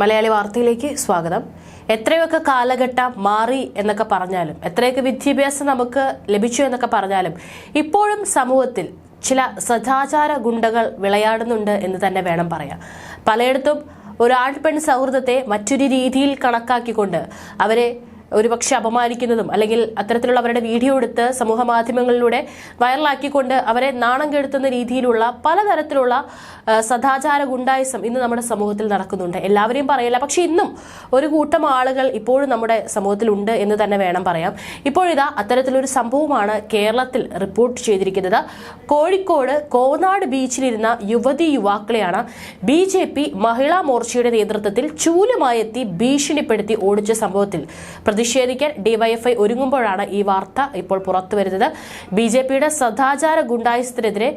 മലയാളി വാർത്തയിലേക്ക് സ്വാഗതം. എത്രയൊക്കെ കാലഘട്ടം മാറി എന്നൊക്കെ പറഞ്ഞാലും, എത്രയൊക്കെ വിദ്യാഭ്യാസം നമുക്ക് ലഭിച്ചു എന്നൊക്കെ പറഞ്ഞാലും, ഇപ്പോഴും സമൂഹത്തിൽ ചില സദാചാര ഗുണ്ടകൾ വിളയാടുന്നുണ്ട് എന്ന് തന്നെ വേണം പറയാം. പലയിടത്തും ഒരു ആൺ പെൺ സൗഹൃദത്തെ മറ്റൊരു രീതിയിൽ കണക്കാക്കിക്കൊണ്ട് അവരെ ഒരുപക്ഷെ അപമാനിക്കുന്നതും അല്ലെങ്കിൽ അത്തരത്തിലുള്ള അവരുടെ വീഡിയോ എടുത്ത് സമൂഹ മാധ്യമങ്ങളിലൂടെ വൈറലാക്കിക്കൊണ്ട് അവരെ നാണം കെടുത്തുന്ന രീതിയിലുള്ള പലതരത്തിലുള്ള സദാചാര ഗുണ്ടായിസം ഇന്ന് നമ്മുടെ സമൂഹത്തിൽ നടക്കുന്നുണ്ട്. എല്ലാവരെയും പറയില്ല, പക്ഷെ ഇന്നും ഒരു കൂട്ടം ആളുകൾ ഇപ്പോഴും നമ്മുടെ സമൂഹത്തിലുണ്ട് എന്ന് തന്നെ വേണം പറയാം. ഇപ്പോഴിതാ അത്തരത്തിലൊരു സംഭവമാണ് കേരളത്തിൽ റിപ്പോർട്ട് ചെയ്തിരിക്കുന്നത്. കോഴിക്കോട് കോനാട് ബീച്ചിലിരുന്ന യുവാക്കളെയാണ് BJP മഹിളാ മോർച്ചയുടെ നേതൃത്വത്തിൽ ചൂലുമായി എത്തി ഭീഷണിപ്പെടുത്തി ഓടിച്ച സംഭവത്തിൽ പ്രതിഷേധിക്കാൻ DYFI ഒരുങ്ങുമ്പോഴാണ് ഈ വാർത്ത ഇപ്പോൾ പുറത്തു വരുന്നത്. BJPയുടെ സദാചാര ഗുണ്ടായിസത്തിനെതിരെ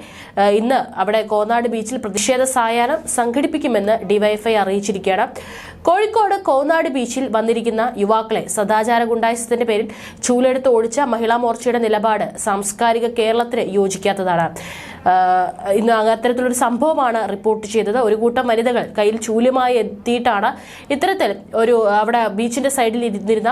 ഇന്ന് അവിടെ കോനാട് ബീച്ചിൽ പ്രതിഷേധ സായാഹ്നം സംഘടിപ്പിക്കുമെന്ന് DYFI അറിയിച്ചിരിക്കുകയാണ്. കോഴിക്കോട് കോനാട് ബീച്ചിൽ വന്നിരിക്കുന്ന യുവാക്കളെ സദാചാര ഗുണ്ടായിസത്തിന്റെ പേരിൽ ചൂലെടുത്ത് ഓടിച്ച മഹിളാ മോർച്ചയുടെ നിലപാട് സാംസ്കാരിക കേരളത്തിന് യോജിക്കാത്തതാണ്. ഇന്ന് അത്തരത്തിലൊരു സംഭവമാണ് റിപ്പോർട്ട് ചെയ്തത്. ഒരു കൂട്ടം വനിതകൾ കയ്യിൽ ചൂലുമായി എത്തിയിട്ടാണ് ഇത്തരത്തിൽ ഒരു അവിടെ ബീച്ചിന്റെ സൈഡിൽ ഇരുന്നിരുന്ന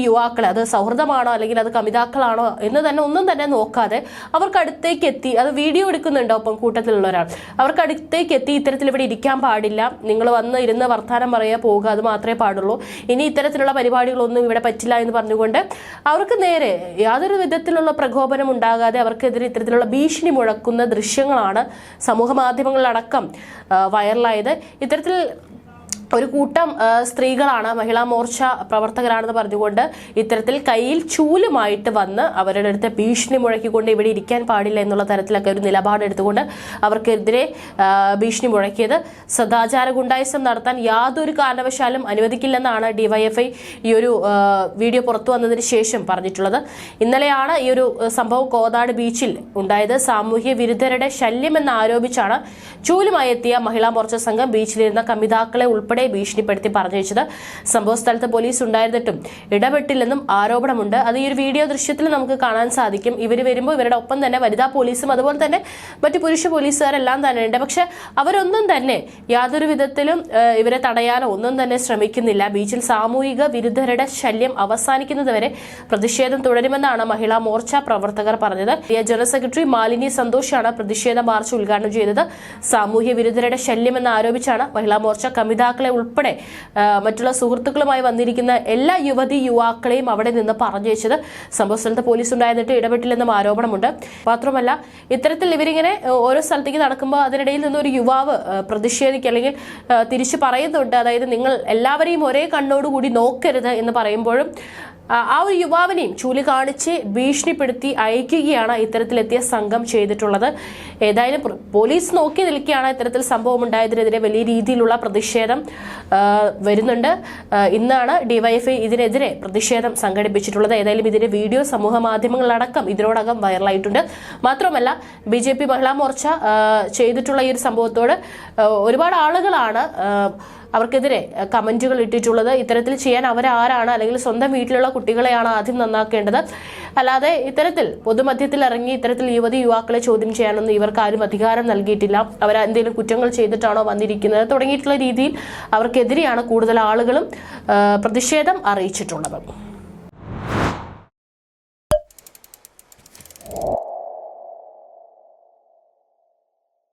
യുവാക്കളെ, അത് സൗഹൃദമാണോ അല്ലെങ്കിൽ അത് കമിതാക്കളാണോ എന്ന് തന്നെ ഒന്നും തന്നെ നോക്കാതെ അവർക്കടുത്തേക്ക് എത്തി, അത് വീഡിയോ എടുക്കുന്നുണ്ട് ഒപ്പം കൂട്ടത്തിലുള്ള ഒരാൾ, അവർക്കടുത്തേക്ക് എത്തി ഇത്തരത്തിൽ ഇവിടെ ഇരിക്കാൻ പാടില്ല, നിങ്ങൾ വന്ന് ഇരുന്ന് വർത്താനം പറയാ പോകുക, അത് മാത്രമേ പാടുള്ളൂ, ഇനി ഇത്തരത്തിലുള്ള പരിപാടികളൊന്നും ഇവിടെ പറ്റില്ല എന്ന് പറഞ്ഞുകൊണ്ട് അവർക്ക് നേരെ യാതൊരു വിധത്തിലുള്ള പ്രകോപനം ഉണ്ടാകാതെ അവർക്കെതിരെ ഇത്തരത്തിലുള്ള ഭീഷണി മുഴക്കുന്ന ദൃശ്യങ്ങളാണ് സമൂഹ മാധ്യമങ്ങളിലടക്കം വൈറലായത്. ഇത്തരത്തിൽ ഒരു കൂട്ടം സ്ത്രീകളാണ്, മഹിളാ മോർച്ച പ്രവർത്തകരാണെന്ന് പറഞ്ഞുകൊണ്ട് ഇത്തരത്തിൽ കയ്യിൽ ചൂലുമായിട്ട് വന്ന് അവരുടെ അടുത്ത് ഭീഷണി മുഴക്കിക്കൊണ്ട് ഇവിടെ ഇരിക്കാൻ പാടില്ല എന്നുള്ള തരത്തിലൊക്കെ ഒരു നിലപാടെടുത്തുകൊണ്ട് അവർക്കെതിരെ ഭീഷണി മുഴക്കിയത്. സദാചാര ഗുണ്ടായിസം നടത്താൻ യാതൊരു കാരണവശാലും അനുവദിക്കില്ലെന്നാണ് DYFI ഈ ഒരു വീഡിയോ പുറത്തു വന്നതിന് ശേഷം പറഞ്ഞിട്ടുള്ളത്. ഇന്നലെയാണ് ഈ ഒരു സംഭവം കോനാട് ബീച്ചിൽ ഉണ്ടായത്. സാമൂഹ്യ വിരുദ്ധരുടെ ശല്യമെന്ന് ആരോപിച്ചാണ് ചൂലുമായി എത്തിയ മഹിളാ മോർച്ച സംഘം ബീച്ചിലിരുന്ന കമിതാക്കളെ ഉൾപ്പെടെ ഭീഷണിപ്പെടുത്തി പറഞ്ഞയച്ചത്. സംഭവ സ്ഥലത്ത് പോലീസ് ഉണ്ടായിരുന്നിട്ടും ഇടപെട്ടില്ലെന്നും ആരോപണമുണ്ട്. അത് ഈ ഒരു വീഡിയോ ദൃശ്യത്തിൽ നമുക്ക് കാണാൻ സാധിക്കും. ഇവർ വരുമ്പോൾ ഇവരുടെ ഒപ്പം തന്നെ വനിതാ പോലീസും അതുപോലെ തന്നെ മറ്റു പുരുഷ പോലീസുകാരെല്ലാം തന്നെ ഉണ്ട്. പക്ഷെ അവരൊന്നും തന്നെ യാതൊരു വിധത്തിലും ഇവരെ തടയാനോ ഒന്നും തന്നെ ശ്രമിക്കുന്നില്ല. ബീച്ചിൽ സാമൂഹിക വിരുദ്ധരുടെ ശല്യം അവസാനിക്കുന്നതുവരെ പ്രതിഷേധം തുടരുമെന്നാണ് മഹിളാ മോർച്ച പ്രവർത്തകർ പറഞ്ഞത്. ജനറൽ സെക്രട്ടറി മാലിനി സന്തോഷാണ് പ്രതിഷേധ മാർച്ച് ഉദ്ഘാടനം ചെയ്തത്. സാമൂഹ്യ വിരുദ്ധരുടെ ശല്യമെന്ന് ആരോപിച്ചാണ് മഹിളാ മോർച്ച കമിതാക്കളെ ഉൾപ്പെടെ മറ്റുള്ള സുഹൃത്തുക്കളുമായി വന്നിരിക്കുന്ന എല്ലാ യുവാക്കളെയും അവിടെ നിന്ന് പറഞ്ഞയച്ചത്. സംഭവ സ്ഥലത്ത് പോലീസ് ഉണ്ടായിരുന്നിട്ട് ഇടപെട്ടില്ലെന്നും ആരോപണമുണ്ട്. മാത്രമല്ല ഇത്തരത്തിൽ ഇവരിങ്ങനെ ഓരോ സ്ഥലത്തേക്ക് നടക്കുമ്പോൾ അതിനിടയിൽ നിന്ന് ഒരു യുവാവ് പ്രതിഷേധിക്കുക അല്ലെങ്കിൽ തിരിച്ചു പറയുന്നുണ്ട്, അതായത് നിങ്ങൾ എല്ലാവരെയും ഒരേ കണ്ണോടുകൂടി നോക്കരുത് എന്ന് പറയുമ്പോഴും ആ ഒരു യുവാവിനെയും ചൂലി കാണിച്ച് ഭീഷണിപ്പെടുത്തി അയക്കുകയാണ് ഇത്തരത്തിലെത്തിയ സംഘം ചെയ്തിട്ടുള്ളത്. ഏതായാലും പോലീസ് നോക്കി നിൽക്കുകയാണ്. ഇത്തരത്തിൽ സംഭവം ഉണ്ടായതിനെതിരെ വലിയ രീതിയിലുള്ള പ്രതിഷേധം വരുന്നുണ്ട്. ഇന്നാണ് DYFI ഇതിനെതിരെ പ്രതിഷേധം സംഘടിപ്പിച്ചിട്ടുള്ളത്. ഏതായാലും ഇതിന്റെ വീഡിയോ സമൂഹ മാധ്യമങ്ങളിലടക്കം ഇതിനോടകം വൈറലായിട്ടുണ്ട്. മാത്രമല്ല BJP മഹിളാ മോർച്ച ചെയ്തിട്ടുള്ള ഈ ഒരു സംഭവത്തോട് ഒരുപാട് ആളുകളാണ് അവർക്കെതിരെ കമന്റുകൾ ഇട്ടിട്ടുള്ളത്. ഇത്തരത്തിൽ ചെയ്യാൻ അവരാരാണ്, അല്ലെങ്കിൽ സ്വന്തം വീട്ടിലുള്ള കുട്ടികളെയാണ് ആദ്യം നന്നാക്കേണ്ടത്, അല്ലാതെ ഇത്തരത്തിൽ പൊതുമധ്യത്തിൽ ഇറങ്ങി ഇത്തരത്തിൽ യുവാക്കളെ ചോദ്യം ചെയ്യാനൊന്നും ഇവർക്ക് ആരും അധികാരം നൽകിയിട്ടില്ല. അവർ എന്തെങ്കിലും കുറ്റങ്ങൾ ചെയ്തിട്ടാണോ വന്നിരിക്കുന്നത് തുടങ്ങിയിട്ടുള്ള രീതിയിൽ അവർക്കെതിരെയാണ് കൂടുതൽ ആളുകളും പ്രതിഷേധം അറിയിച്ചിട്ടുള്ളത്.